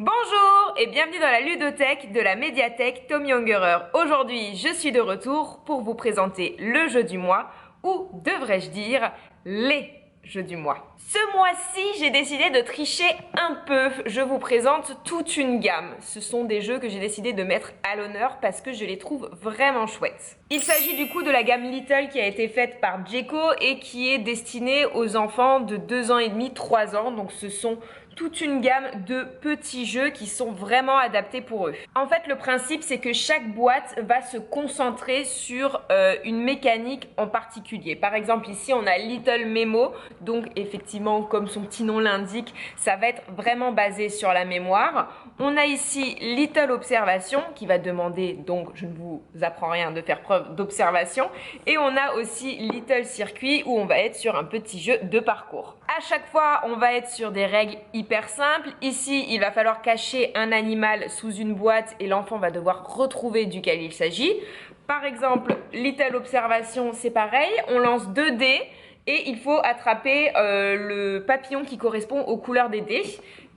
Bonjour et bienvenue dans la ludothèque de la médiathèque Tommy Ungerer. Aujourd'hui, je suis de retour pour vous présenter le jeu du mois, ou devrais-je dire, les jeux du mois. Ce mois-ci, j'ai décidé de tricher un peu. Je vous présente toute une gamme. Ce sont des jeux que j'ai décidé de mettre à l'honneur parce que je les trouve vraiment chouettes. Il s'agit du coup de la gamme Little qui a été faite par Djeco et qui est destinée aux enfants de 2 ans et demi, 3 ans. Donc ce sont toute une gamme de petits jeux qui sont vraiment adaptés pour eux. En fait, le principe, c'est que chaque boîte va se concentrer sur une mécanique en particulier. Par exemple, ici, on a Little Memo. Donc, effectivement, comme son petit nom l'indique, ça va être vraiment basé sur la mémoire. On a ici Little Observation qui va demander, donc je ne vous apprends rien, de faire preuve d'observation. Et on a aussi Little Circuit où on va être sur un petit jeu de parcours. À chaque fois, on va être sur des règles hyper simple. Ici, il va falloir cacher un animal sous une boîte et l'enfant va devoir retrouver duquel il s'agit. Par exemple, Little Observation, c'est pareil. On lance 2 dés et il faut attraper le papillon qui correspond aux couleurs des dés.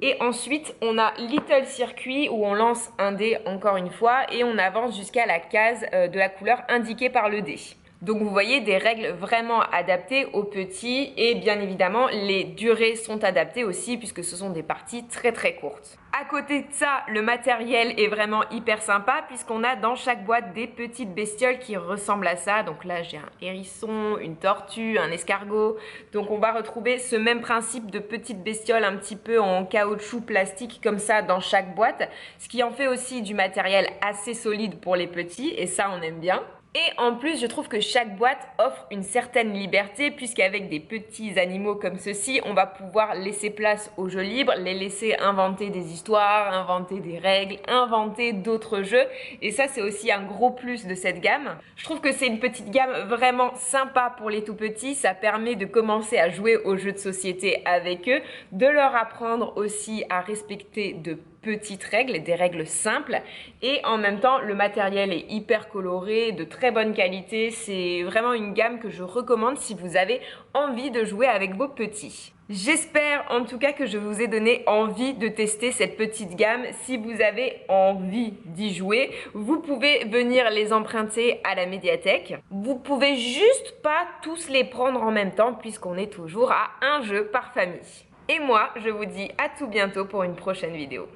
Et ensuite, on a Little Circuit où on lance un dé encore une fois et on avance jusqu'à la case de la couleur indiquée par le dé. Donc vous voyez des règles vraiment adaptées aux petits et bien évidemment les durées sont adaptées aussi puisque ce sont des parties très courtes. À côté de ça, le matériel est vraiment hyper sympa puisqu'on a dans chaque boîte des petites bestioles qui ressemblent à ça. Donc là j'ai un hérisson, une tortue, un escargot. Donc on va retrouver ce même principe de petites bestioles un petit peu en caoutchouc plastique comme ça dans chaque boîte. Ce qui en fait aussi du matériel assez solide pour les petits et ça on aime bien. Et en plus, je trouve que chaque boîte offre une certaine liberté puisqu'avec des petits animaux comme ceux-ci, on va pouvoir laisser place au jeu libre, les laisser inventer des histoires, inventer des règles, inventer d'autres jeux. Et ça, c'est aussi un gros plus de cette gamme. Je trouve que c'est une petite gamme vraiment sympa pour les tout petits. Ça permet de commencer à jouer aux jeux de société avec eux, de leur apprendre aussi à respecter de petites règles, des règles simples et en même temps le matériel est hyper coloré, de très bonne qualité. C'est vraiment une gamme que je recommande si vous avez envie de jouer avec vos petits. J'espère en tout cas que je vous ai donné envie de tester cette petite gamme. Si vous avez envie d'y jouer, vous pouvez venir les emprunter à la médiathèque. Vous pouvez juste pas tous les prendre en même temps puisqu'on est toujours à un jeu par famille. Et moi, je vous dis à tout bientôt pour une prochaine vidéo.